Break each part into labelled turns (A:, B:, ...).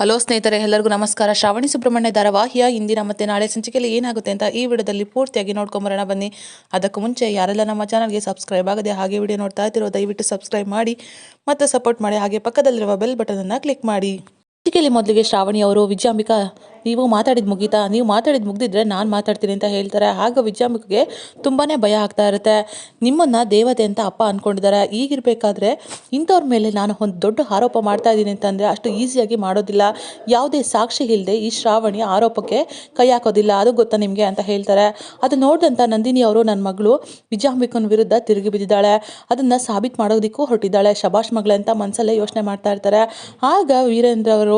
A: Hello ಸ್ನೇಹಿತರೆ, ಎಲ್ಲರಿಗೂ ನಮಸ್ಕಾರ. ಶ್ರಾವಣಿ ಸುಬ್ರಹ್ಮಣ್ಯ ಧಾರಾವಾಹಿಯ ಇಂದಿನ ಮತ್ತು ನಾಳೆ ಸಂಚಿಕೆಯಲ್ಲಿ ಏನಾಗುತ್ತೆ ಅಂತ ಈ ವಿಡಿಯೋದಲ್ಲಿ ಪೂರ್ತಿಯಾಗಿ ನೋಡ್ಕೊಂಬರೋಣ ಬನ್ನಿ. ಅದಕ್ಕೂ ಮುಂಚೆ ಯಾರೆಲ್ಲ ನಮ್ಮ ಚಾನಲ್ಗೆ ಸಬ್ಸ್ಕ್ರೈಬ್ ಆಗದೆ ಹಾಗೆ ವಿಡಿಯೋ ನೋಡ್ತಾ ಇದ್ದೀರೋ ದಯವಿಟ್ಟು ಸಬ್ಸ್ಕ್ರೈಬ್ ಮಾಡಿ ಮತ್ತು ಸಪೋರ್ಟ್ ಮಾಡಿ. ಹಾಗೆ ಪಕ್ಕದಲ್ಲಿರುವ ಬೆಲ್ ಬಟನನ್ನು ಕ್ಲಿಕ್ ಮಾಡಿ. ಸಂಚಿಕೆಯಲ್ಲಿ ಮೊದಲಿಗೆ ಶ್ರಾವಣಿ ಅವರು ವಿಜಯಾಂಬಿಕಾ, ನೀವು ಮಾತಾಡಿದ ಮುಗೀತಾ, ನೀವು ಮಾತಾಡಿದ ಮುಗ್ದಿದ್ರೆ ನಾನು ಮಾತಾಡ್ತೀನಿ ಅಂತ ಹೇಳ್ತಾರೆ. ಆಗ ವಿಜಯಾಂಬಿಕೆಗೆ ತುಂಬಾ ಭಯ ಆಗ್ತಾ ಇರುತ್ತೆ. ನಿಮ್ಮನ್ನು ದೇವತೆ ಅಂತ ಅಪ್ಪ ಅಂದ್ಕೊಂಡಿದ್ದಾರೆ. ಈಗಿರಬೇಕಾದ್ರೆ ಇಂಥವ್ರ ಮೇಲೆ ನಾನು ಒಂದು ದೊಡ್ಡ ಆರೋಪ ಮಾಡ್ತಾ ಇದ್ದೀನಿ ಅಂತಂದರೆ ಅಷ್ಟು ಈಸಿಯಾಗಿ ಮಾಡೋದಿಲ್ಲ. ಯಾವುದೇ ಸಾಕ್ಷಿ ಇಲ್ಲದೆ ಈ ಶ್ರಾವಣಿ ಆರೋಪಕ್ಕೆ ಕೈ ಹಾಕೋದಿಲ್ಲ, ಅದು ಗೊತ್ತಾ ನಿಮಗೆ ಅಂತ ಹೇಳ್ತಾರೆ. ಅದು ನೋಡಿದಂಥ ನಂದಿನಿ ಅವರು, ನನ್ನ ಮಗಳು ವಿಜಯಾಂಬಿಕನ ವಿರುದ್ಧ ತಿರುಗಿ ಬಿದ್ದಿದ್ದಾಳೆ, ಅದನ್ನು ಸಾಬೀತು ಮಾಡೋದಕ್ಕೂ ಹೊರಟಿದ್ದಾಳೆ, ಶಬಾಷ್ ಮಗಳೇ ಅಂತ ಮನಸ್ಸಲ್ಲೇ ಯೋಚನೆ ಮಾಡ್ತಾ ಇರ್ತಾರೆ. ಆಗ ವೀರೇಂದ್ರ ಅವರು,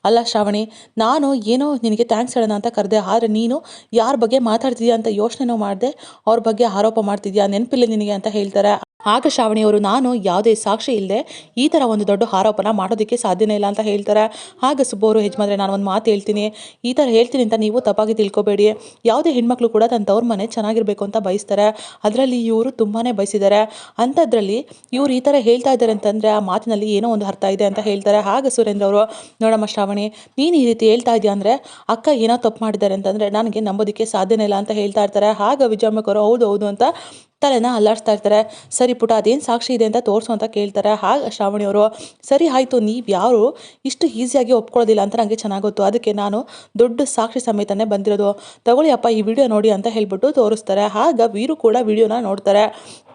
A: ಅಲ್ಲ ಶ್ರಾವಣಿ, ನಾನು ಏನೋ ನಿನಗೆ ಥ್ಯಾಂಕ್ಸ್ ಹೇಳೋಣ ಅಂತ ಕರೆದೆ, ಆದರೆ ನೀನು ಯಾರ ಬಗ್ಗೆ ಮಾತಾಡ್ತಿದ್ಯಾ ಅಂತ ಯೋಚನೆನೂ ಮಾಡಿದೆ ಅವ್ರ ಬಗ್ಗೆ ಆರೋಪ ಮಾಡ್ತಿದ್ಯಾ, ನೆನಪಿಲ್ಲ ನಿನಗೆ ಅಂತ ಹೇಳ್ತಾರೆ. ಆಗ ಶ್ರಾವಣಿಯವರು, ನಾನು ಯಾವುದೇ ಸಾಕ್ಷಿ ಇಲ್ಲದೆ ಈ ಥರ ಒಂದು ದೊಡ್ಡ ಆರೋಪನ ಮಾಡೋದಕ್ಕೆ ಸಾಧ್ಯನೇ ಇಲ್ಲ ಅಂತ ಹೇಳ್ತಾರೆ. ಆಗ ಸುಬ್ಬವರು, ಯಜಮಾನ್ರೆ ನಾನು ಒಂದು ಮಾತು ಹೇಳ್ತೀನಿ, ಈ ಥರ ಹೇಳ್ತೀನಿ ಅಂತ ನೀವು ತಪ್ಪಾಗಿ ತಿಳ್ಕೊಬೇಡಿ. ಯಾವುದೇ ಹೆಣ್ಮಕ್ಳು ಕೂಡ ತನ್ನ ತವ್ರ ಮನೆ ಚೆನ್ನಾಗಿರಬೇಕು ಅಂತ ಬಯಸ್ತಾರೆ, ಅದರಲ್ಲಿ ಇವರು ತುಂಬಾ ಬಯಸಿದ್ದಾರೆ. ಅಂಥದ್ರಲ್ಲಿ ಇವ್ರು ಈ ಥರ ಹೇಳ್ತಾ ಇದ್ದಾರೆ ಅಂತಂದರೆ ಆ ಮಾತಿನಲ್ಲಿ ಏನೋ ಒಂದು ಅರ್ಥ ಇದೆ ಅಂತ ಹೇಳ್ತಾರೆ. ಆಗ ಸುರೇಂದ್ರ ಅವರು, ನೋಡಮ್ಮ ಶ್ರಾವಣಿ, ನೀನು ಈ ರೀತಿ ಹೇಳ್ತಾ ಇದೆಯಾ ಅಂದರೆ ಅಕ್ಕ ಏನೋ ತಪ್ಪು ಮಾಡಿದ್ದಾರೆ ಅಂತಂದರೆ ನನಗೆ ನಂಬೋದಕ್ಕೆ ಸಾಧ್ಯನೇ ಇಲ್ಲ ಅಂತ ಹೇಳ್ತಾ ಇರ್ತಾರೆ. ಆಗ ವಿಜಯಮ್ಮಕ್ಕವರು ಹೌದು ಹೌದು ಅಂತ ತಲೆನ ಅಲ್ಲಾಡಿಸ್ತಾ ಇರ್ತಾರೆ. ಸರಿ ಪುಟ, ಅದೇನು ಸಾಕ್ಷಿ ಇದೆ ಅಂತ ತೋರಿಸು ಅಂತ ಕೇಳ್ತಾರೆ. ಆಗ ಶ್ರಾವಣಿಯವರು, ಸರಿ ಆಯಿತು, ನೀವು ಯಾರು ಇಷ್ಟು ಈಸಿಯಾಗಿ ಒಪ್ಕೊಳ್ಳೋದಿಲ್ಲ ಅಂತ ನನಗೆ ಚೆನ್ನಾಗಿ ಗೊತ್ತು, ಅದಕ್ಕೆ ನಾನು ದೊಡ್ಡ ಸಾಕ್ಷಿ ಸಮೇತನೇ ಬಂದಿರೋದು, ತಗೊಳ್ಳಿ ಅಪ್ಪ ಈ ವಿಡಿಯೋ ನೋಡಿ ಅಂತ ಹೇಳ್ಬಿಟ್ಟು ತೋರಿಸ್ತಾರೆ. ಆಗ ವೀರು ಕೂಡ ವಿಡಿಯೋನ ನೋಡ್ತಾರೆ.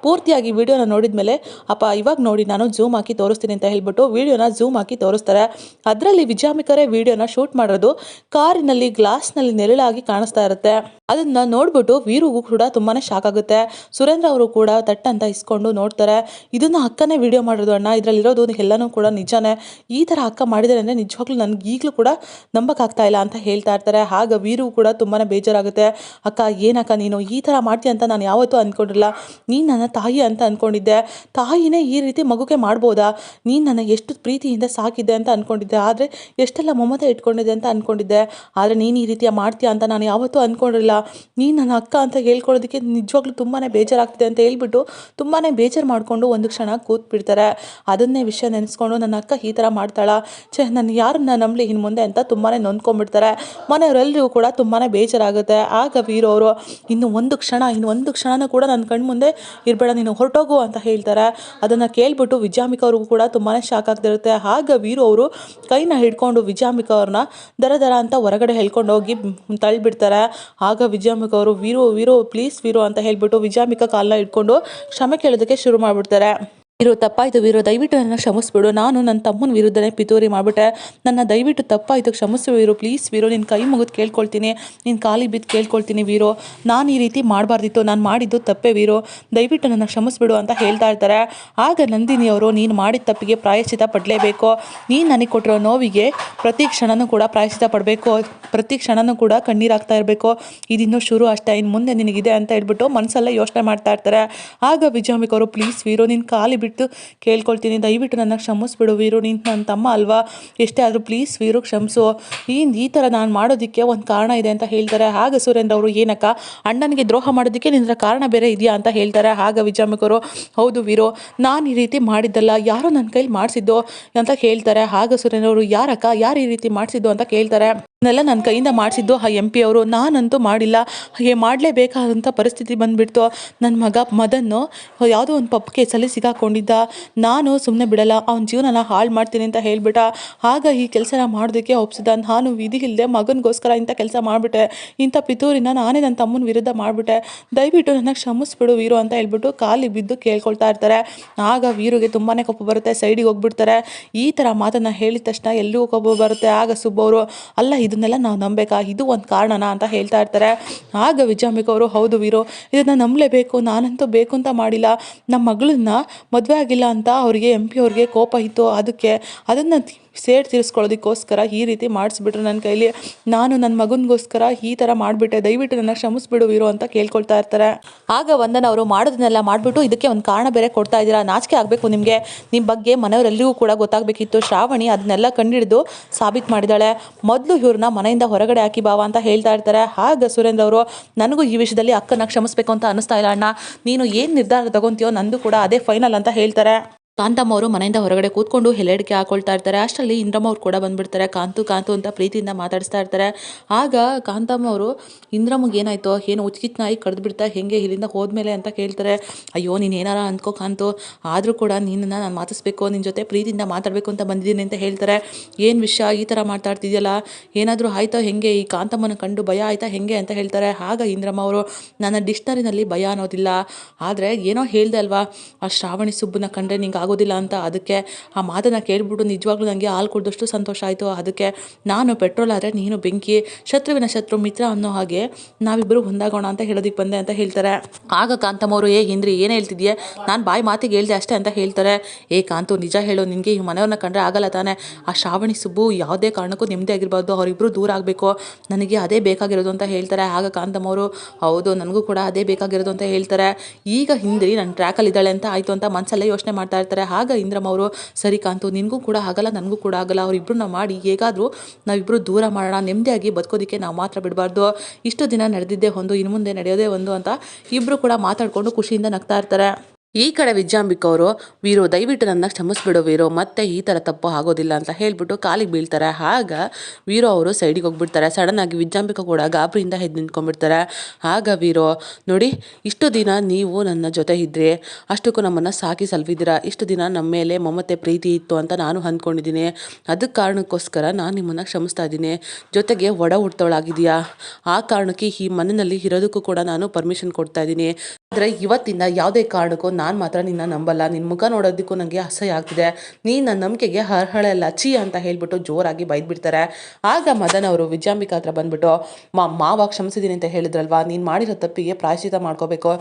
A: ಪೂರ್ತಿಯಾಗಿ ವಿಡಿಯೋನ ನೋಡಿದ ಮೇಲೆ, ಅಪ್ಪ ಇವಾಗ ನೋಡಿ ನಾನು ಝೂಮ್ ಹಾಕಿ ತೋರಿಸ್ತೀನಿ ಅಂತ ಹೇಳ್ಬಿಟ್ಟು ವಿಡಿಯೋನ ಝೂಮ್ ಹಾಕಿ ತೋರಿಸ್ತಾರೆ. ಅದರಲ್ಲಿ ವಿಜಯಾಂಬಿಕರೇ ವಿಡಿಯೋನ ಶೂಟ್ ಮಾಡೋದು ಕಾರಿನಲ್ಲಿ ಗ್ಲಾಸ್ನಲ್ಲಿ ನೆರಳಾಗಿ ಕಾಣಿಸ್ತಾ ಇರುತ್ತೆ. ಅದನ್ನ ನೋಡ್ಬಿಟ್ಟು ವೀರುಗೂ ಕೂಡ ತುಂಬಾನೇ ಶಾಕ್ ಆಗುತ್ತೆ. ಸುರೇಂದ್ರ ಅವರು ಕೂಡ ತಟ್ಟಂತ ಇಸ್ಕೊಂಡು ನೋಡ್ತಾರೆ. ಇದನ್ನ ಅಕ್ಕನೇ ವಿಡಿಯೋ ಮಾಡಿರೋದು ಅಣ್ಣ, ಇದರಲ್ಲಿರೋದು ಎಲ್ಲನೂ ಕೂಡ ನಿಜಾನೇ, ಈ ಥರ ಅಕ್ಕ ಮಾಡಿದರೆ ಅಂದರೆ ನಿಜವಾಗ್ಲೂ ನನಗೆ ಈಗಲೂ ಕೂಡ ನಂಬಕ್ಕಾಗ್ತಾ ಇಲ್ಲ ಅಂತ ಹೇಳ್ತಾ ಇರ್ತಾರೆ. ಆಗ ವೀರು ಕೂಡ ತುಂಬಾ ಬೇಜಾರಾಗುತ್ತೆ. ಅಕ್ಕ ಏನಕ್ಕ ನೀನು ಈ ಥರ ಮಾಡ್ತೀಯ ಅಂತ ನಾನು ಯಾವತ್ತೂ ಅಂದ್ಕೊಂಡಿರಲಿಲ್ಲ, ನೀನು ನನ್ನ ತಾಯಿ ಅಂತ ಅಂದ್ಕೊಂಡಿದ್ದೆ, ತಾಯಿನೇ ಈ ರೀತಿ ಮಗುಗೆ ಮಾಡ್ಬೋದಾ, ನೀನು ನನ್ನ ಎಷ್ಟು ಪ್ರೀತಿಯಿಂದ ಸಾಕಿದ್ದೆ ಅಂತ ಅಂದ್ಕೊಂಡಿದ್ದೆ, ಆದರೆ ಎಷ್ಟೆಲ್ಲ ಮಮತೆ ಇಟ್ಕೊಂಡಿದ್ದೆ ಅಂತ ಅಂದ್ಕೊಂಡಿದ್ದೆ, ಆದರೆ ನೀನು ಈ ರೀತಿಯ ಮಾಡ್ತೀಯ ಅಂತ ನಾನು ಯಾವತ್ತೂ ಅಂದ್ಕೊಂಡಿರಲಿಲ್ಲ, ನೀನು ನನ್ನ ಅಕ್ಕ ಅಂತ ಹೇಳ್ಕೊಳ್ಳೋದಕ್ಕೆ ನಿಜವಾಗ್ಲೂ ತುಂಬಾ ಬೇಜಾರಾಗ್ತಿದೆ ಅಂತ ಹೇಳ್ಬಿಟ್ಟು ತುಂಬಾ ಬೇಜಾರು ಮಾಡಿಕೊಂಡು ಒಂದು ಕ್ಷಣ ಕೂತ್ಬಿಡ್ತಾರೆ. ಅದನ್ನೇ ವಿಷಯ ನೆನೆಸ್ಕೊಂಡು ನನ್ನ ಅಕ್ಕ ಈ ಥರ ಮಾಡ್ತಾಳ, ನಾನು ಯಾರನ್ನ ನಂಬಲಿ ಇನ್ನು ಮುಂದೆ ಅಂತ ತುಂಬಾ ನೊಂದ್ಕೊಂಡ್ಬಿಡ್ತಾರೆ. ಮನೆಯವರೆಲ್ಲರಿಗೂ ಕೂಡ ತುಂಬಾ ಬೇಜಾರಾಗುತ್ತೆ. ಆಗ ವೀರು ಅವರು, ಇನ್ನು ಒಂದು ಕ್ಷಣನೂ ಕೂಡ ನನ್ನ ಕಣ್ಣು ಮುಂದೆ ಇರಬೇಡ, ನೀನು ಹೊರಟೋಗು ಅಂತ ಹೇಳ್ತಾರೆ. ಅದನ್ನು ಕೇಳ್ಬಿಟ್ಟು ವಿಜಯಾಂಬಿಕಾ ಅವ್ರಿಗೂ ಕೂಡ ತುಂಬಾ ಶಾಕ್ ಆಗ್ತಿರುತ್ತೆ. ಆಗ ವೀರು ಅವರು ಕೈನ ಹಿಡ್ಕೊಂಡು ವಿಜಯಾಂಬಿಕಾ ಅವ್ರನ್ನ ದರ ಅಂತ ಹೊರಗಡೆ ಹೇಳ್ಕೊಂಡು ಹೋಗಿ ತಳ್ಳಿಬಿಡ್ತಾರೆ. ಆಗ ವಿಜಯಾಂಬಿಕಾ ಅವರು, ವೀರು ಪ್ಲೀಸ್ ವೀರು ಅಂತ ಹೇಳ್ಬಿಟ್ಟು ವಿಜಯಾಂಬಿಕಾ ಕಾಲನ್ನ ಇಟ್ಕೊಂಡು ಕ್ಷಮೆ ಕೇಳೋದಕ್ಕೆ ಶುರು ಮಾಡಿಬಿಡ್ತಾರೆ. ವೀರು, ತಪ್ಪಾಯಿತು ವೀರು, ದಯವಿಟ್ಟು ನನ್ನ ಕ್ಷಮಿಸ್ಬಿಡು, ನಾನು ನನ್ನ ತಮ್ಮನ ವಿರುದ್ಧನೇ ಪಿತೂರಿ ಮಾಡಿಬಿಟ್ಟೆ, ನನ್ನ ದಯವಿಟ್ಟು ತಪ್ಪಾಯಿತು, ಕ್ಷಮಿಸು ವೀರು, ಪ್ಲೀಸ್ ವೀರು, ನಿನ್ನ ಕೈ ಮುಗಿದು ಕೇಳ್ಕೊಳ್ತೀನಿ, ನಿನ್ನ ಕಾಲಿಗೆ ಬಿದ್ದು ಕೇಳ್ಕೊಳ್ತೀನಿ ವೀರು, ನಾನು ಈ ರೀತಿ ಮಾಡಬಾರ್ದಿತ್ತು, ನಾನು ಮಾಡಿದ್ದು ತಪ್ಪೇ ವೀರು, ದಯವಿಟ್ಟು ನನ್ನ ಕ್ಷಮಿಸ್ಬಿಡು ಅಂತ ಹೇಳ್ತಾ ಇರ್ತಾರೆ. ಆಗ ನಂದಿನಿ ಅವರು, ನೀನು ಮಾಡಿದ ತಪ್ಪಿಗೆ ಪ್ರಾಯಶ್ಚಿತ ಪಡಲೇಬೇಕು, ನೀನು ನನಗೆ ಕೊಟ್ಟಿರೋ ನೋವಿಗೆ ಪ್ರತಿ ಕ್ಷಣನೂ ಕೂಡ ಪ್ರಾಯಶ್ಚಿತ ಪಡಬೇಕು, ಪ್ರತಿ ಕ್ಷಣನೂ ಕೂಡ ಕಣ್ಣೀರಾಗ್ತಾ ಇರಬೇಕು, ಇದಿನ್ನೂ ಶುರು ಅಷ್ಟೇ, ಇನ್ನು ಮುಂದೆ ನಿನಗಿದೆ ಅಂತ ಹೇಳ್ಬಿಟ್ಟು ಮನಸ್ಸಲ್ಲೇ ಯೋಚನೆ ಮಾಡ್ತಾ ಇರ್ತಾರೆ. ಆಗ ವಿಜಯಾಂಬಿಕಾ ಅವರು, ಪ್ಲೀಸ್ ವೀರು, ನಿನ್ನ ಕಾಲಿ ಬಿಟ್ಟು ಕೇಳ್ಕೊಳ್ತೀನಿ, ದಯವಿಟ್ಟು ನನ್ನ ಕ್ಷಮಿಸ್ಬಿಡು ವೀರು, ನೀನು ನನ್ನ ತಮ್ಮ ಅಲ್ವಾ, ಎಷ್ಟೇ ಆದರೂ ಪ್ಲೀಸ್ ವೀರು ಕ್ಷಮಿಸು, ಈ ಥರ ನಾನು ಮಾಡೋದಕ್ಕೆ ಒಂದು ಕಾರಣ ಇದೆ ಅಂತ ಹೇಳ್ತಾರೆ. ಆಗ ಸುರೇಂದ್ರ ಅವರು, ಏನಕ್ಕ ಅಣ್ಣನಿಗೆ ದ್ರೋಹ ಮಾಡೋದಕ್ಕೆ ನಿನ್ನ ಕಾರಣ ಬೇರೆ ಇದೆಯಾ ಅಂತ ಹೇಳ್ತಾರೆ. ಆಗ ವಿಜಯಾಂಬಿಕರು, ಹೌದು ವೀರು, ನಾನು ಈ ರೀತಿ ಮಾಡಿದ್ದಲ್ಲ, ಯಾರೋ ನನ್ನ ಕೈಲಿ ಮಾಡಿಸಿದ್ದು ಅಂತ ಹೇಳ್ತಾರೆ. ಆಗ ಸುರೇಂದ್ರ ಅವರು, ಯಾರಕ್ಕ, ಯಾರು ಈ ರೀತಿ ಮಾಡಿಸಿದ್ದು ಅಂತ ಕೇಳ್ತಾರೆ. ಇದನ್ನೆಲ್ಲ ನನ್ನ ಕೈಯಿಂದ ಮಾಡಿಸಿದ್ದು ಆ MP ಅವರು, ನಾನಂತೂ ಮಾಡಿಲ್ಲ, ಹಾಗೆ ಮಾಡಲೇಬೇಕಾದಂಥ ಪರಿಸ್ಥಿತಿ ಬಂದುಬಿಡ್ತು, ನನ್ನ ಮಗ ಮದನ್ನು ಯಾವುದೋ ಒಂದು ಪಪ್ ಕೇಸಲ್ಲಿ ಸಿಗಾಕೊಂಡಿದ್ದ, ನಾನು ಸುಮ್ಮನೆ ಬಿಡಲ್ಲ, ಅವನ ಜೀವನನ ಹಾಳು ಮಾಡ್ತೀನಿ ಅಂತ ಹೇಳ್ಬಿಟ್ಟ, ಆಗ ಈ ಕೆಲಸನ ಮಾಡೋದಕ್ಕೆ ಒಪ್ಸಿದ, ನಾನು ವಿಧಿ ಇಲ್ಲದೆ ಮಗನಿಗೋಸ್ಕರ ಇಂಥ ಕೆಲಸ ಮಾಡಿಬಿಟ್ಟೆ, ಇಂಥ ಪಿತೂರಿನ ನಾನೇ ನನ್ನ ತಮ್ಮನ ವಿರುದ್ಧ ಮಾಡಿಬಿಟ್ಟೆ, ದಯವಿಟ್ಟು ನನ್ನ ಕ್ಷಮಿಸ್ಬಿಡು ವೀರು ಅಂತ ಹೇಳ್ಬಿಟ್ಟು ಕಾಲಿಗೆ ಬಿದ್ದು ಕೇಳ್ಕೊಳ್ತಾ ಇರ್ತಾರೆ. ಆಗ ವೀರುಗೆ ತುಂಬಾ ಕೋಪ ಬರುತ್ತೆ, ಸೈಡಿಗೆ ಹೋಗ್ಬಿಡ್ತಾರೆ. ಈ ಥರ ಮಾತನ್ನು ಹೇಳಿದ ತಕ್ಷಣ ಎಲ್ಲಿಗೂ ಕೋಪ ಬರುತ್ತೆ. ಆಗ ಸುಬ್ಬವರು, ಅಲ್ಲ ಇದನ್ನೆಲ್ಲ ನಾವು ನಂಬೇಕಾ, ಇದು ಒಂದು ಕಾರಣನಾ ಅಂತ ಹೇಳ್ತಾ ಇರ್ತಾರೆ. ಆಗ ವಿಜಯಾಂಬಿಕಾ ಅವರು, ಹೌದು ವೀರು, ಇದನ್ನು ನಂಬಲೇಬೇಕು, ನಾನಂತೂ ಬೇಕು ಅಂತ ಮಾಡಿಲ್ಲ, ನಮ್ಮ ಮಗಳನ್ನ ಮದುವೆ ಆಗಿಲ್ಲ ಅಂತ ಅವರಿಗೆ MP ಅವ್ರಿಗೆ ಕೋಪ ಇತ್ತು, ಅದಕ್ಕೆ ಅದನ್ನು ಸೇಡ್ ತೀರಿಸ್ಕೊಳ್ಳೋದಕ್ಕೋಸ್ಕರ ಈ ರೀತಿ ಮಾಡಿಸ್ಬಿಟ್ರು ನನ್ನ ಕೈಲಿ, ನಾನು ನನ್ನ ಮಗನಿಗೋಸ್ಕರ ಈ ಥರ ಮಾಡಿಬಿಟ್ಟೆ, ದಯವಿಟ್ಟು ನನ್ನ ಕ್ಷಮಿಸ್ಬಿಡು ವೀರು ಅಂತ ಕೇಳ್ಕೊಳ್ತಾ ಇರ್ತಾರೆ. ಆಗ ವಂದನ ಅವರು, ಮಾಡೋದನ್ನೆಲ್ಲ ಮಾಡಿಬಿಟ್ಟು ಇದಕ್ಕೆ ಒಂದು ಕಾರಣ ಬೇರೆ ಕೊಡ್ತಾ ಇದ್ದೀರಾ, ನಾಚಿಕೆ ಆಗಬೇಕು ನಿಮಗೆ, ನಿಮ್ಮ ಬಗ್ಗೆ ಮನೆಯವರೆಲ್ಲರಿಗೂ ಕೂಡ ಗೊತ್ತಾಗಬೇಕಿತ್ತು, ಶ್ರಾವಣಿ ಅದನ್ನೆಲ್ಲ ಕಂಡಿಡಿದು ಸಾಬೀತು ಮಾಡಿದ್ದಾಳೆ, ಮೊದಲು ಇವ್ರನ್ನ ಮನೆಯಿಂದ ಹೊರಗಡೆ ಹಾಕಿ ಬಾವ ಅಂತ ಹೇಳ್ತಾ ಇರ್ತಾರೆ. ಆಗ ಸುರೇಂದ್ರ ಅವರು, ನನಗೂ ಈ ವಿಷಯದಲ್ಲಿ ಅಕ್ಕನ ಕ್ಷಮಿಸ್ಬೇಕು ಅಂತ ಅನ್ನಿಸ್ತಾ ಇಲ್ಲ ಅಣ್ಣ, ನೀನು ಏನು ನಿರ್ಧಾರ ತಗೊತೀಯೋ ನಂದು ಕೂಡ ಅದೇ ಫೈನಲ್ ಅಂತ ಹೇಳ್ತಾರೆ. ಕಾಂತಮ್ಮ ಅವರು ಮನೆಯಿಂದ ಹೊರಗಡೆ ಕೂತ್ಕೊಂಡು ಹೆಲೆಡಿಕೆ ಹಾಕೊಳ್ತಾ ಇರ್ತಾರೆ. ಅಷ್ಟರಲ್ಲಿ ಇಂದ್ರಮ್ಮ ಅವ್ರು ಕೂಡ ಬಂದ್ಬಿಡ್ತಾರೆ. ಕಾಂತು ಕಾಂತು ಅಂತ ಪ್ರೀತಿಯಿಂದ ಮಾತಾಡಿಸ್ತಾ ಇರ್ತಾರೆ. ಆಗ ಕಾಂತಮ್ಮ ಅವರು ಇಂದ್ರಮ್ಮಗೆ ಏನಾಯ್ತು, ಏನು ಉಚ್ಕಿತ್ ನಾಯಿ ಕಡ್ದು ಬಿಡ್ತಾ ಹೆಂಗೆ ಇಲ್ಲಿಂದ ಹೋದ್ಮೇಲೆ ಅಂತ ಕೇಳ್ತಾರೆ. ಅಯ್ಯೋ ನೀನು ಏನಾರ ಅಂದ್ಕೋ ಕಾಂತು, ಆದರೂ ಕೂಡ ನಿನ್ನನ್ನು ನಾನು ಮಾತಾಡಿಸ್ಬೇಕು, ನಿನ್ನ ಜೊತೆ ಪ್ರೀತಿಯಿಂದ ಮಾತಾಡಬೇಕು ಅಂತ ಬಂದಿದ್ದೀನಿ ಅಂತ ಹೇಳ್ತಾರೆ. ಏನು ವಿಷಯ ಈ ಥರ ಮಾತಾಡ್ತಿದ್ಯಲ್ಲ, ಏನಾದರೂ ಆಯ್ತಾ ಹೆಂಗೆ, ಈ ಕಾಂತಮ್ಮನ ಕಂಡು ಭಯ ಆಯ್ತಾ ಹೆಂಗೆ ಅಂತ ಹೇಳ್ತಾರೆ. ಆಗ ಇಂದ್ರಮ್ಮ ಅವರು ನನ್ನ ಡಿಕ್ಷನರಿನಲ್ಲಿ ಭಯ ಅನ್ನೋದಿಲ್ಲ, ಆದರೆ ಏನೋ ಹೇಳ್ದೆ ಅಲ್ವಾ, ಆ ಶ್ರಾವಣಿ ಸುಬ್ಬನ ಕಂಡ್ರೆ ನಿಂಗೆ ಆಗೋದಿಲ್ಲ ಅಂತ, ಅದಕ್ಕೆ ಆ ಮಾತನ್ನು ಕೇಳಿಬಿಟ್ಟು ನಿಜವಾಗ್ಲೂ ನನಗೆ ಹಾಲು ಕುಡಿದಷ್ಟು ಸಂತೋಷ ಆಯಿತು. ಅದಕ್ಕೆ ನಾನು ಪೆಟ್ರೋಲ್ ಆದರೆ ನೀನು ಬೆಂಕಿ, ಶತ್ರುವಿನ ಶತ್ರು ಮಿತ್ರ ಅನ್ನೋ ಹಾಗೆ ನಾವಿಬ್ಬರು ಹೊಂದಾಗೋಣ ಅಂತ ಹೇಳೋದಕ್ಕೆ ಬಂದೆ ಅಂತ ಹೇಳ್ತಾರೆ. ಆಗ ಕಾಂತಮ್ಮವರು ಹಿಂದ್ರಿ ಏನು ಹೇಳ್ತಿದ್ಯೆ, ನಾನು ಬಾಯಿ ಮಾತಿಗೆ ಹೇಳ್ದೆ ಅಷ್ಟೇ ಅಂತ ಹೇಳ್ತಾರೆ. ಕಾಂತು ನಿಜ ಹೇಳು, ನಿನಗೆ ಈ ಮನೆಯವ್ರನ್ನ ಕಂಡ್ರೆ ಆಗಲ್ಲ ತಾನೆ, ಆ ಶ್ರಾವಣಿ ಸುಬ್ಬು ಯಾವುದೇ ಕಾರಣಕ್ಕೂ ನೆಮ್ಮದಿ ಆಗಿರ್ಬಾರ್ದು, ಅವರಿಬ್ಬರು ದೂರ ಆಗಬೇಕು, ನನಗೆ ಅದೇ ಬೇಕಾಗಿರೋದು ಅಂತ ಹೇಳ್ತಾರೆ. ಆಗ ಕಾಂತಮ್ಮವರು ಹೌದು ನನಗೂ ಕೂಡ ಅದೇ ಬೇಕಾಗಿರೋದು ಅಂತ ಹೇಳ್ತಾರೆ. ಈಗ ಹಿಂದ್ರಿ ನನ್ನ ಟ್ರ್ಯಾಕಲ್ಲಿ ಇದ್ದಾಳೆ ಅಂತ ಆಯಿತು ಅಂತ ಮನಸ್ಸಲ್ಲೇ ಯೋಚನೆ ಮಾಡ್ತಾ ಇರ್ತಾರೆ. ಆಗ ಇಂದ್ರಮ್ಮ ಅವರು ಸರಿ ಕಾಂತು, ನಿನಗೂ ಕೂಡ ಆಗಲ್ಲ ನನಗೂ ಕೂಡ ಆಗಲ್ಲ, ಅವರಿಬ್ಬರನ್ನ ಮಾಡಿ ಹೇಗಾದರೂ ನಾವಿಬ್ಬರು ದೂರ ಮಾಡೋಣ, ನೆಮ್ಮದಿಯಾಗಿ ಬದುಕೋದಕ್ಕೆ ನಾವು ಮಾತ್ರ ಬಿಡಬಾರ್ದು, ಇಷ್ಟು ದಿನ ನಡೆದಿದ್ದೇ ಒಂದು, ಇನ್ನು ಮುಂದೆ ನಡೆಯೋದೇ ಒಂದು ಅಂತ ಇಬ್ಬರು ಕೂಡ ಮಾತಾಡಿಕೊಂಡು ಖುಷಿಯಿಂದ ನಗ್ತಾ ಇರ್ತಾರೆ. ಈ ಕಡೆ ವಿಜಯಾಂಬಿಕಾ ಅವರು ವೀರು ದಯವಿಟ್ಟು ನನ್ನ ಕ್ಷಮಿಸ್ಬಿಡು ವೀರು, ಮತ್ತೆ ಈ ಥರ ತಪ್ಪು ಆಗೋದಿಲ್ಲ ಅಂತ ಹೇಳಿಬಿಟ್ಟು ಕಾಲಿಗೆ ಬೀಳ್ತಾರೆ. ಆಗ ವೀರು ಅವರು ಸೈಡಿಗೆ ಹೋಗ್ಬಿಡ್ತಾರೆ. ಸಡನ್ನಾಗಿ ವಿಜಯಾಂಬಿಕಾ ಕೂಡ ಗಾಬರಿಯಿಂದ ಎದ್ದು ನಿಂತ್ಕೊಂಡ್ಬಿಡ್ತಾರೆ. ಆಗ ವೀರು ನೋಡಿ, ಇಷ್ಟು ದಿನ ನೀವು ನನ್ನ ಜೊತೆ ಇದ್ದರೆ, ಅಷ್ಟಕ್ಕೂ ನಮ್ಮನ್ನು ಸಾಕಿ ಸಲ್ವಿದ್ದೀರಾ, ಇಷ್ಟು ದಿನ ನಮ್ಮ ಮೇಲೆ ಮಮತೆ ಪ್ರೀತಿ ಇತ್ತು ಅಂತ ನಾನು ಅಂದ್ಕೊಂಡಿದ್ದೀನಿ, ಅದಕ್ಕೆ ಕಾರಣಕ್ಕೋಸ್ಕರ ನಾನು ನಿಮ್ಮನ್ನು ಕ್ಷಮಿಸ್ತಾ ಇದ್ದೀನಿ, ಜೊತೆಗೆ ಒಡ ಹುಡ್ತವಳಾಗಿದೆಯಾ, ಆ ಕಾರಣಕ್ಕೆ ಈ ಮನೆಯಲ್ಲಿ ಇರೋದಕ್ಕೂ ಕೂಡ ನಾನು ಪರ್ಮಿಷನ್ ಕೊಡ್ತಾ ಇದ್ದೀನಿ, ಆದರೆ ಇವತ್ತಿಂದ ಯಾವುದೇ ಕಾರಣಕ್ಕೂ ನಾನು ಮಾತ್ರ ನಿನ್ನ ನಂಬಲ್ಲ, ನಿನ್ನ ಮುಖ ನೋಡೋದಕ್ಕೂ ನನಗೆ ಅಸಹ್ಯ ಆಗ್ತಿದೆ, ನೀನು ನನ್ನ ನಂಬಿಕೆಗೆ ಅರ್ಹಳಲ್ಲ ಚಿ ಅಂತ ಹೇಳ್ಬಿಟ್ಟು ಜೋರಾಗಿ ಬೈದ್ಬಿಡ್ತಾರೆ. ಆಗ ಮದನ್ ಅವರು ವಿಜಯಾಂಬಿಕಾ ಹತ್ರ ಬಂದ್ಬಿಟ್ಟು ಮಾವ ಕ್ಷಮಿಸಿದ್ದೀನಿ ಅಂತ ಹೇಳಿದ್ರಲ್ವಾ, ನೀನು ಮಾಡಿರೋ ತಪ್ಪಿಗೆ ಪ್ರಾಯಶ್ಚಿತ ಮಾಡ್ಕೋಬೇಕು,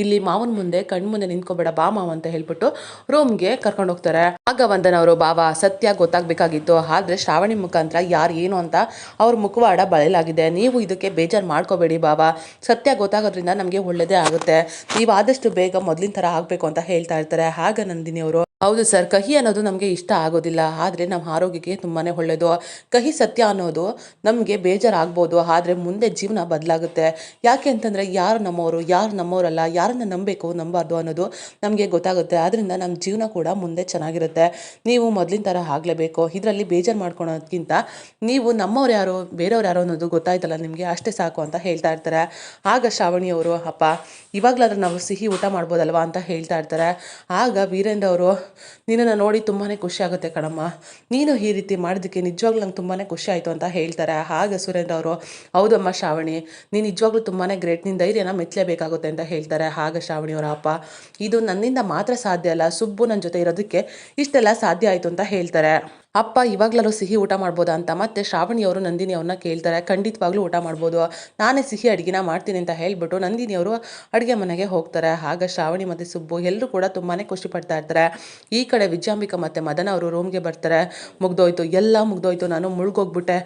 A: ಇಲ್ಲಿ ಮಾವನ ಮುಂದೆ ಕಣ್ಮುಂದೆ ನಿಂತ್ಕೋಬೇಡ ಬಾ ಮಾವ ಅಂತ ಹೇಳ್ಬಿಟ್ಟು ರೂಮ್ಗೆ ಕರ್ಕೊಂಡು ಹೋಗ್ತಾರೆ. ಆಗ ವಂದನ ಅವರು ಬಾಬಾ ಸತ್ಯ ಗೊತ್ತಾಗಬೇಕಾಗಿತ್ತು, ಆದರೆ ಶ್ರಾವಣಿ ಮುಖಾಂತರ ಯಾರು ಏನು ಅಂತ ಅವ್ರ ಮುಖವಾಡ ಬಯಲಾಗಿದೆ, ನೀವು ಇದಕ್ಕೆ ಬೇಜಾರು ಮಾಡ್ಕೋಬೇಡಿ ಬಾಬಾ, ಸತ್ಯ ಗೊತ್ತಾಗೋದ್ರಿಂದ ನಮಗೆ ಒಳ್ಳೆಯದೇ ಆಗುತ್ತೆ, ನೀವು ಆದಷ್ಟು ಬೇಗ ಮೊದಲಿನ ಥರ ಆಗಬೇಕು ಅಂತ ಹೇಳ್ತಾ ಇರ್ತಾರೆ. ಆಗ ನಂದಿನಿ ಅವರು ಹೌದು ಸರ್, ಕಹಿ ಅನ್ನೋದು ನಮಗೆ ಇಷ್ಟ ಆಗೋದಿಲ್ಲ, ಆದರೆ ನಮ್ಮ ಆರೋಗ್ಯಕ್ಕೆ ತುಂಬಾ ಒಳ್ಳೆಯದು, ಕಹಿ ಸತ್ಯ ಅನ್ನೋದು ನಮಗೆ ಬೇಜಾರಾಗ್ಬೋದು, ಆದರೆ ಮುಂದೆ ಜೀವನ ಬದಲಾಗುತ್ತೆ, ಯಾಕೆ ಅಂತಂದರೆ ಯಾರು ನಮ್ಮವರು ಯಾರು ನಮ್ಮವರಲ್ಲ, ಯಾರನ್ನು ನಂಬಬೇಕು ನಂಬಾರ್ದು ಅನ್ನೋದು ನಮಗೆ ಗೊತ್ತಾಗುತ್ತೆ, ಆದ್ದರಿಂದ ನಮ್ಮ ಜೀವನ ಕೂಡ ಮುಂದೆ ಚೆನ್ನಾಗಿರುತ್ತೆ, ನೀವು ಮೊದಲಿನ ಥರ ಆಗಲೇಬೇಕು, ಇದರಲ್ಲಿ ಬೇಜಾರು ಮಾಡ್ಕೊಳೋದಕ್ಕಿಂತ ನೀವು ನಮ್ಮವ್ರು ಯಾರು ಬೇರೆಯವ್ರು ಯಾರೋ ಅನ್ನೋದು ಗೊತ್ತಾಯ್ತಲ್ಲ ನಿಮಗೆ, ಅಷ್ಟೇ ಸಾಕು ಅಂತ ಹೇಳ್ತಾ ಇರ್ತಾರೆ. ಆಗ ಶ್ರಾವಣಿಯವರು ಅಪ್ಪ ಇವಾಗಲಾದ್ರೂ ನಾವು ಸಿಹಿ ಊಟ ಮಾಡ್ಬೋದಲ್ವಾ ಅಂತ ಹೇಳ್ತಾ ಇರ್ತಾರೆ. ಆಗ ವೀರೇಂದ್ರ ಅವರು ನಿನ್ನನ್ನು ನೋಡಿ ತುಂಬಾ ಖುಷಿ ಆಗುತ್ತೆ ಕಣಮ್ಮ, ನೀನು ಈ ರೀತಿ ಮಾಡಿದ್ದಕ್ಕೆ ನಿಜವಾಗ್ಲೂ ನಂಗೆ ತುಂಬಾ ಖುಷಿ ಆಯಿತು ಅಂತ ಹೇಳ್ತಾರೆ. ಆಗ ಸುರೇಂದ್ರ ಅವರು ಹೌದಮ್ಮ ಶ್ರಾವಣಿ, ನೀನು ನಿಜವಾಗ್ಲೂ ತುಂಬಾ ಗ್ರೇಟ್, ನಿನ್ನ ಧೈರ್ಯನ ಮೆಚ್ಚಲೇಬೇಕಾಗುತ್ತೆ ಅಂತ ಹೇಳ್ತಾರೆ. ಆಗ ಶ್ರಾವಣಿಯವರ ಅಪ್ಪ ಇದು ನನ್ನಿಂದ ಮಾತ್ರ ಸಾಧ್ಯ ಅಲ್ಲ, ಸುಬ್ಬು ನನ್ನ ಜೊತೆ ಇರೋದಕ್ಕೆ ಇಷ್ಟೆಲ್ಲ ಸಾಧ್ಯ ಆಯಿತು ಅಂತ ಹೇಳ್ತಾರೆ. ಅಪ್ಪ ಇವಾಗಲಾದ್ರೂ ಸಿಹಿ ಊಟ ಮಾಡ್ಬೋದಾ ಅಂತ ಮತ್ತೆ ಶ್ರಾವಣಿಯವರು ನಂದಿನಿ ಅವ್ರನ್ನ ಕೇಳ್ತಾರೆ. ಖಂಡಿತವಾಗ್ಲೂ ಊಟ ಮಾಡ್ಬೋದು, ನಾನೇ ಸಿಹಿ ಅಡುಗೆನ ಮಾಡ್ತೀನಿ ಅಂತ ಹೇಳ್ಬಿಟ್ಟು ನಂದಿನಿಯವರು ಅಡುಗೆ ಮನೆಗೆ ಹೋಗ್ತಾರೆ. ಆಗ ಶ್ರಾವಣಿ ಮತ್ತು ಸುಬ್ಬು ಎಲ್ಲರೂ ಕೂಡ ತುಂಬಾ ಖುಷಿ ಪಡ್ತಾ ಇರ್ತಾರೆ. ಈ ಕಡೆ ವಿಜಯಾಂಬಿಕಾ ಮತ್ತು ಮದನ ಅವರು ರೂಮ್ಗೆ ಬರ್ತಾರೆ. ಮುಗ್ದೋಯ್ತು ಎಲ್ಲ ಮುಗ್ದೋಯ್ತು, ನಾನು ಮುಳುಗೋಗ್ಬಿಟ್ಟೆ,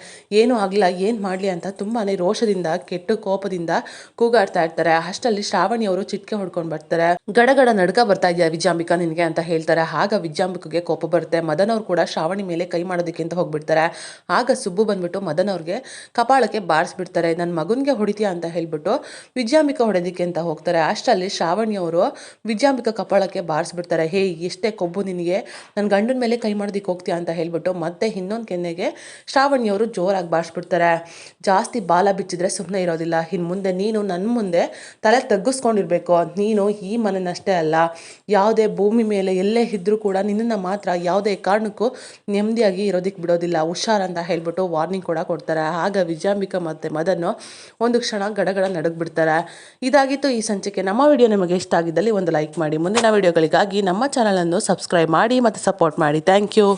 A: ಏನೂ ಆಗಲಿಲ್ಲ, ಏನು ಮಾಡಲಿ ಅಂತ ತುಂಬಾ ರೋಷದಿಂದ ಕೆಟ್ಟ ಕೋಪದಿಂದ ಕೂಗಾಡ್ತಾ ಇರ್ತಾರೆ. ಅಷ್ಟರಲ್ಲಿ ಶ್ರಾವಣಿಯವರು ಚಿಟ್ಕೆ ಹೊಡ್ಕೊಂಡು ಬರ್ತಾರೆ. ಗಡಗಡ ನಡ್ಕ ಬರ್ತಾ ಇದೆಯಾ ವಿಜಯಾಂಬಿಕಾ ನಿನಗೆ ಅಂತ ಹೇಳ್ತಾರೆ. ಆಗ ವಿಜಯಾಂಬಿಕೆಗೆ ಕೋಪ ಬರುತ್ತೆ. ಮದನ್ ಅವರು ಕೂಡ ಶ್ರಾವಣಿ ಮೇಲೆ ಕೈ ಮಾಡೋದಕ್ಕೆ ಅಂತ ಹೋಗ್ಬಿಡ್ತಾರೆ. ಆಗ ಸುಬ್ಬು ಬಂದ್ಬಿಟ್ಟು ಮದನ್ ಅವ್ರಿಗೆ ಕಪಾಳಕ್ಕೆ ಬಾರಿಸ್ಬಿಡ್ತಾರೆ. ನನ್ನ ಮಗನಿಗೆ ಹೊಡಿತೀಯಾ ಅಂತ ಹೇಳ್ಬಿಟ್ಟು ವಿಜಯಾಂಬಿಕಾ ಹೊಡೆದಕ್ಕೆ ಅಂತ ಹೋಗ್ತಾರೆ. ಅಷ್ಟರಲ್ಲಿ ಶ್ರಾವಣಿಯವರು ವಿಜಯಾಂಬಿಕಾ ಕಪಾಳಕ್ಕೆ ಬಾರಿಸ್ಬಿಡ್ತಾರೆ. ಹೇ ಎಷ್ಟೇ ಕೊಬ್ಬು ನಿನಗೆ, ನನ್ನ ಗಂಡನ ಮೇಲೆ ಕೈ ಮಾಡೋದಕ್ಕೆ ಹೋಗ್ತೀಯಾ ಅಂತ ಹೇಳ್ಬಿಟ್ಟು ಮತ್ತೆ ಇನ್ನೊಂದು ಕೆನ್ನೆಗೆ ಶ್ರಾವಣಿಯವರು ಜೋರಾಗಿ ಬಾರಿಸ್ಬಿಡ್ತಾರೆ. ಜಾಸ್ತಿ ಬಾಲ ಬಿಚ್ಚಿದ್ರೆ ಸುಮ್ಮನೆ ಇರೋದಿಲ್ಲ, ಇನ್ನು ಮುಂದೆ ನೀನು ನನ್ನ ಮುಂದೆ ತಲೆ ತಗ್ಗಿಸ್ಕೊಂಡಿರ್ಬೇಕು, ನೀನು ಈ ಮನೆಯಷ್ಟೇ ಅಲ್ಲ ಯಾವುದೇ ಭೂಮಿ ಮೇಲೆ ಎಲ್ಲೇ ಇದ್ದರೂ ಕೂಡ ನಿನ್ನನ್ನು ಮಾತ್ರ ಯಾವುದೇ ಕಾರಣಕ್ಕೂ ನೆಮ್ಮದಿಯಾಗಿ ಇರೋದಕ್ಕೆ ಬಿಡೋದಿಲ್ಲ, ಹುಷಾರಂತ ಹೇಳ್ಬಿಟ್ಟು ವಾರ್ನಿಂಗ್ ಕೂಡ ಕೊಡ್ತಾರೆ. ಆಗ ವಿಜಯಾಂಬಿಕಾ ಮತ್ತು ಮದನ್ನು ಒಂದು ಕ್ಷಣ ಗಡಗಡ ನಡುಗ್ಬಿಡ್ತಾರೆ. ಇದಾಗಿತ್ತು ಈ ಸಂಚಿಕೆ. ನಮ್ಮ ವಿಡಿಯೋ ನಿಮಗೆ ಇಷ್ಟ ಆಗಿದ್ದಲ್ಲಿ ಒಂದು ಲೈಕ್ ಮಾಡಿ, ಮುಂದಿನ ವಿಡಿಯೋಗಳಿಗಾಗಿ ನಮ್ಮ ಚಾನಲನ್ನು ಸಬ್ಸ್ಕ್ರೈಬ್ ಮಾಡಿ ಮತ್ತು ಸಪೋರ್ಟ್ ಮಾಡಿ. Thank you.